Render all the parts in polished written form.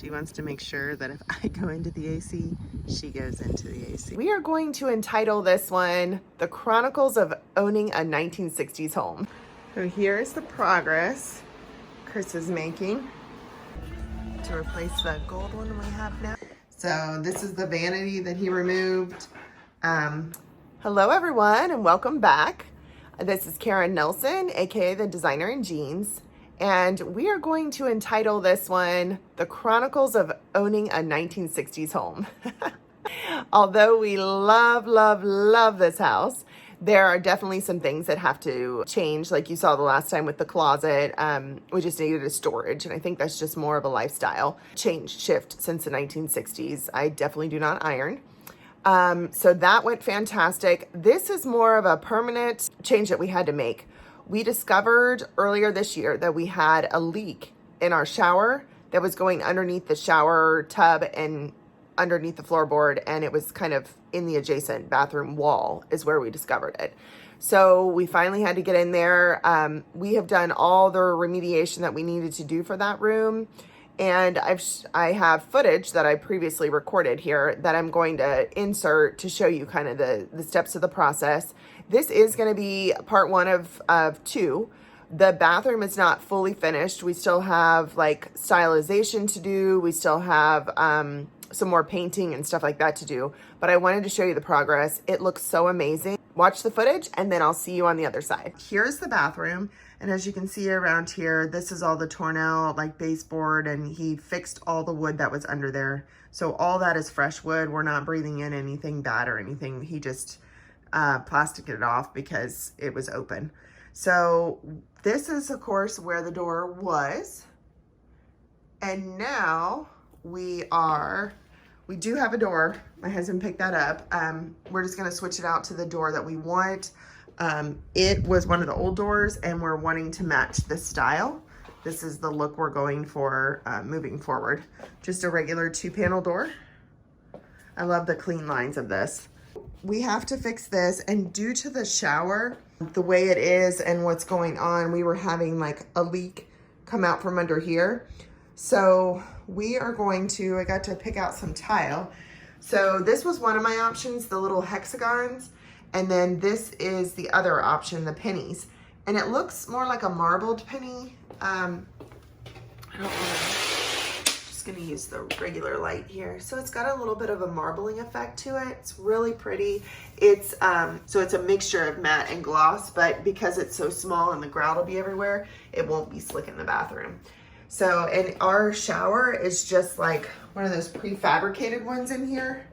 She wants to make sure that if I go into the AC, she goes into the AC. We are going to entitle this one, The Chronicles of Owning a 1960s Home. So here's the progress Chris is making to replace the gold one we have now. So this is the vanity that he removed. Hello everyone and welcome back. This is Karen Nelson, aka the Designer in Jeans. And we are going to entitle this one, The Chronicles of Owning a 1960s Home. Although we love, love, love this house, there are definitely some things that have to change. Like you saw the last time with the closet, we just needed a storage. And I think that's just more of a lifestyle shift since the 1960s. I definitely do not iron. So that went fantastic. This is more of a permanent change that we had to make. We discovered earlier this year that we had a leak in our shower that was going underneath the shower tub and underneath the floorboard, and it was kind of in the adjacent bathroom wall is where we discovered it. So we finally had to get in there. We have done all the remediation that we needed to do for that room. And I have footage that I previously recorded here that I'm going to insert to show you kind of the steps of the process. This is going to be part one of two. The bathroom is not fully finished. We still have like stylization to do. We still have some more painting and stuff like that to do. But I wanted to show you the progress. It looks so amazing. Watch the footage and then I'll see you on the other side. Here's the bathroom. And as you can see around here, this is all the torn out like baseboard, and he fixed all the wood that was under there. So all that is fresh wood. We're not breathing in anything bad or anything. He just plasticed it off because it was open. So this is of course where the door was. And now we do have a door. My husband picked that up. We're just gonna switch it out to the door that we want. It was one of the old doors and we're wanting to match this style. This is the look we're going for moving forward. Just a regular 2-panel door. I love the clean lines of this. We have to fix this, and due to the shower, the way it is and what's going on, we were having like a leak come out from under here. So we are going to, I got to pick out some tile. So this was one of my options, the little hexagons. And then this is the other option, the pennies. And it looks more like a marbled penny. I don't want to, just gonna use the regular light here. So it's got a little bit of a marbling effect to it. It's really pretty. It's, so it's a mixture of matte and gloss, but because it's so small and the grout will be everywhere, it won't be slick in the bathroom. So, and our shower is just like one of those prefabricated ones in here.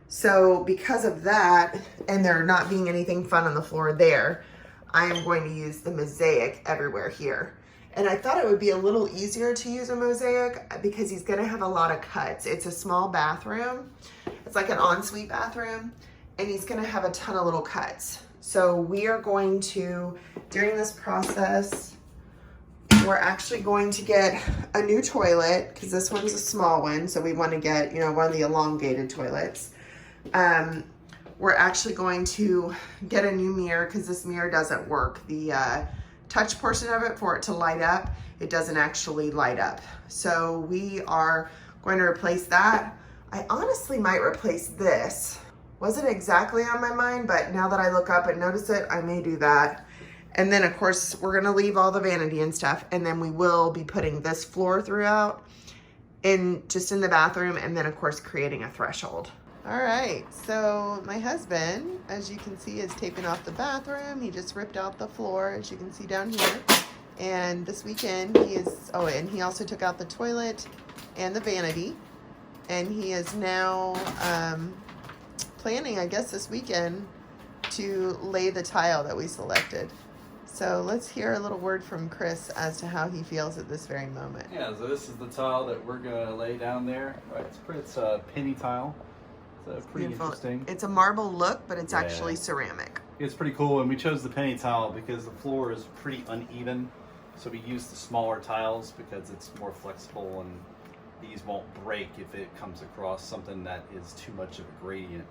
So because of that, and there not being anything fun on the floor there, I am going to use the mosaic everywhere here. And I thought it would be a little easier to use a mosaic because he's gonna have a lot of cuts. It's a small bathroom. It's like an ensuite bathroom, and he's gonna have a ton of little cuts. So we are going to, during this process, we're actually going to get a new toilet because this one's a small one. So we wanna get, one of the elongated toilets. We're actually going to get a new mirror because this mirror doesn't work. The touch portion of it, for it to light up, it doesn't actually light up. So we are going to replace that. I honestly might replace this. Wasn't exactly on my mind, but now that I look up and notice it, I may do that. And then of course, we're gonna leave all the vanity and stuff, and then we will be putting this floor throughout just in the bathroom, and then of course creating a threshold. All right, so my husband, as you can see, is taping off the bathroom. He just ripped out the floor, as you can see down here. And this weekend and he also took out the toilet and the vanity. And he is now planning, I guess this weekend, to lay the tile that we selected. So let's hear a little word from Chris as to how he feels at this very moment. Yeah, so this is the tile that we're gonna lay down there. Right, it's a penny tile. So pretty interesting. It's a marble look, but it's actually ceramic. It's pretty cool, and we chose the penny tile because the floor is pretty uneven. So we used the smaller tiles because it's more flexible, and these won't break if it comes across something that is too much of a gradient.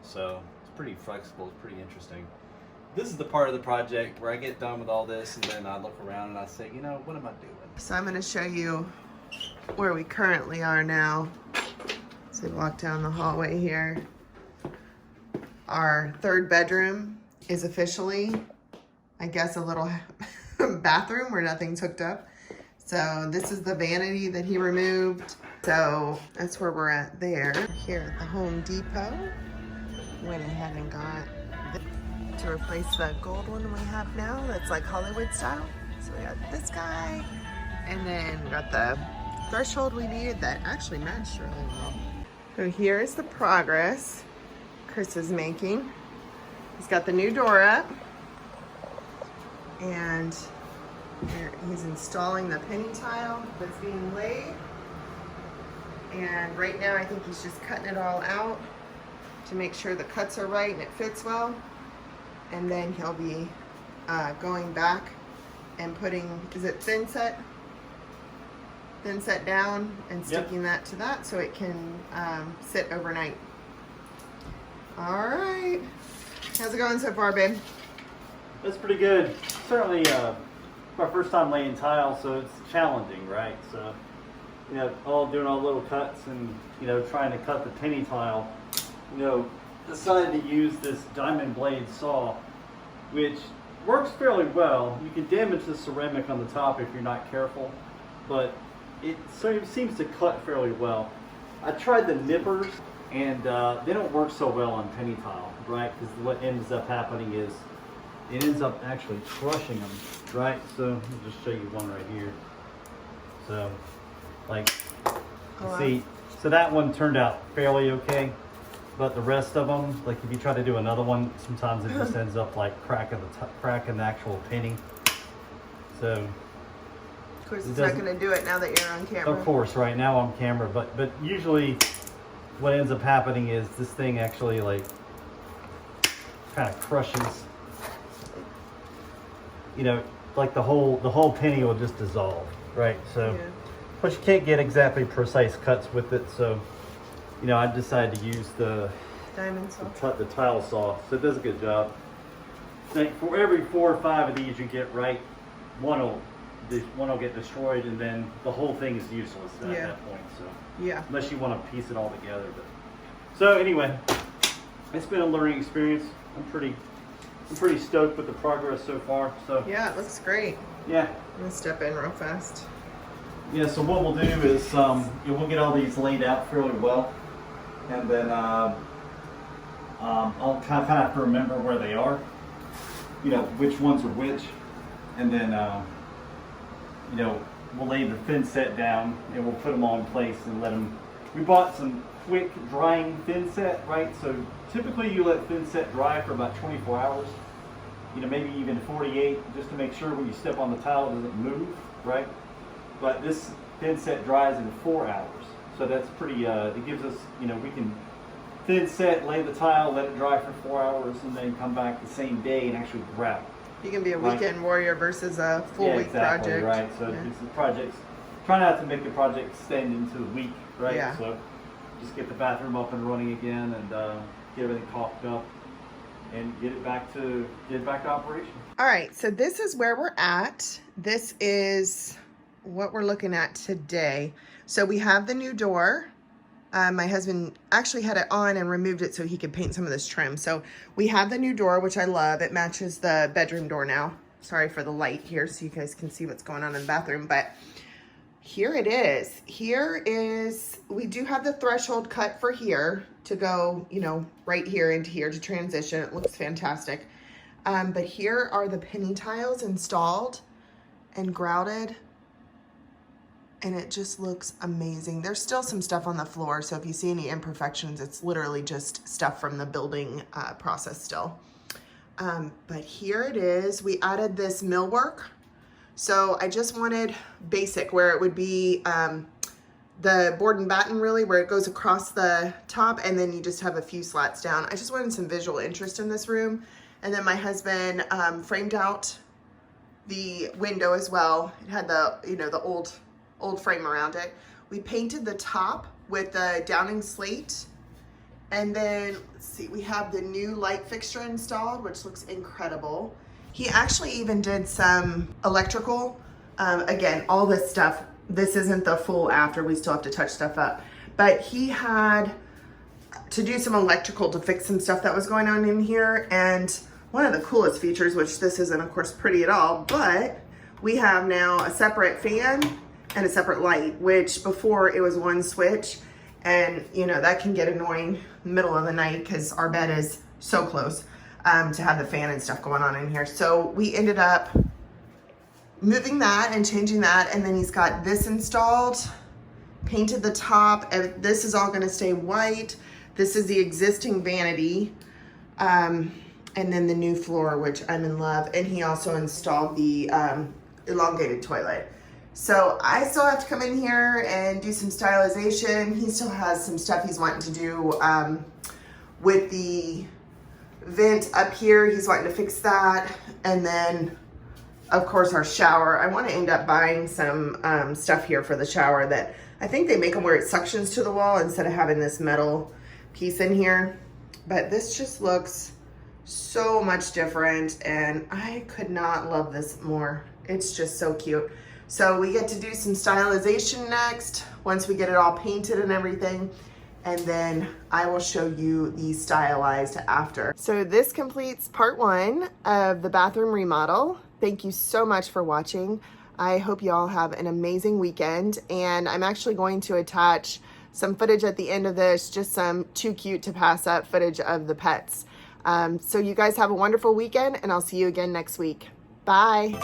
So it's pretty flexible, it's pretty interesting. This is the part of the project where I get done with all this, and then I look around and I say, what am I doing? So I'm going to show you where we currently are now. So we walk down the hallway here. Our third bedroom is officially, I guess, a little bathroom where nothing's hooked up. So this is the vanity that he removed. So that's where we're at there. Here at the Home Depot. Went ahead and got this to replace the gold one we have now that's like Hollywood style. So we got this guy, and then we got the threshold we needed that actually matched really well. So here's the progress Chris is making. He's got the new door up, and here he's installing the penny tile that's being laid. And right now I think he's just cutting it all out to make sure the cuts are right and it fits well. And then he'll be going back and putting, is it thin set? Thin set down and sticking that to that so it can sit overnight. All right. How's it going so far, babe? That's pretty good. Certainly my first time laying tile, so it's challenging, right? So, you know, doing all little cuts and, you know, trying to cut the penny tile. You know, decided to use this diamond blade saw, which works fairly well. You can damage the ceramic on the top if you're not careful, but it seems to cut fairly well. I tried the nippers, and they don't work so well on penny tile, right? Because what ends up happening is it ends up actually crushing them, right? So I'll just show you one right here. So, like, see, so that one turned out fairly okay. But the rest of them, like if you try to do another one, sometimes it just ends up like cracking the actual penny. So, of course, it's not going to do it now that you're on camera. Of course, right now on camera, but usually, what ends up happening is this thing actually like kind of crushes. You know, like the whole penny will just dissolve, right? So, yeah. But you can't get exactly precise cuts with it, so. You know, I decided to use the diamond saw, the tile saw, so it does a good job. Like for every 4 or 5 of these you get right, one will get destroyed, and then the whole thing is useless at that point. So yeah, unless you want to piece it all together. But so anyway, it's been a learning experience. I'm pretty stoked with the progress so far. So yeah, it looks great. Yeah, I'm gonna step in real fast. Yeah, so what we'll do is we'll get all these laid out fairly well. And then I'll kind of have to remember where they are, you know, which ones are which, and then you know, we'll lay the thin set down and we'll put them all in place and let them. We bought some quick drying thin set, right? So typically you let thin set dry for about 24 hours, you know, maybe even 48, just to make sure when you step on the tile it doesn't move, right? But this thin set dries in 4 hours. So that's pretty, it gives us, you know, we can thin set, lay the tile, let it dry for 4 hours, and then come back the same day and actually grout. You can be a weekend warrior versus a full week project. Right. So it's the projects, try not to make the project extend into the week, right? Yeah. So just get the bathroom up and running again and get everything caulked up and get it back to operation. All right, so this is where we're at. This is what we're looking at today. So we have the new door. My husband actually had it on and removed it so he could paint some of this trim. So we have the new door, which I love. It matches the bedroom door now. Sorry for the light here so you guys can see what's going on in the bathroom, but here it is. Here is, we do have the threshold cut for here to go, you know, right here into here to transition. It looks fantastic. But here are the penny tiles installed and grouted. And it just looks amazing. There's still some stuff on the floor, so if you see any imperfections, it's literally just stuff from the building process still. But here it is. We added this millwork. So I just wanted basic, where it would be the board and batten, really, where it goes across the top, and then you just have a few slats down. I just wanted some visual interest in this room. And then my husband framed out the window as well. It had the, you know, the old frame around it. We painted the top with the Downing slate. And then, let's see, we have the new light fixture installed, which looks incredible. He actually even did some electrical. Again, all this stuff this isn't the full after, we still have to touch stuff up. But he had to do some electrical to fix some stuff that was going on in here. And one of the coolest features, which this isn't of course pretty at all, but we have now a separate fan and a separate light, which before it was one switch. And you know, that can get annoying middle of the night because our bed is so close to have the fan and stuff going on in here. So we ended up moving that and changing that. And then he's got this installed, painted the top, and this is all gonna stay white. This is the existing vanity. And then the new floor, which I'm in love. And he also installed the elongated toilet. So I still have to come in here and do some stylization. He still has some stuff he's wanting to do with the vent up here. He's wanting to fix that. And then of course our shower. I want to end up buying some stuff here for the shower that I think they make them where it suctions to the wall instead of having this metal piece in here. But this just looks so much different and I could not love this more. It's just so cute. So we get to do some stylization next once we get it all painted and everything. And then I will show you the stylized after. So this completes part 1 of the bathroom remodel. Thank you so much for watching. I hope you all have an amazing weekend. And I'm actually going to attach some footage at the end of this, just some too cute to pass up footage of the pets. So you guys have a wonderful weekend and I'll see you again next week. Bye.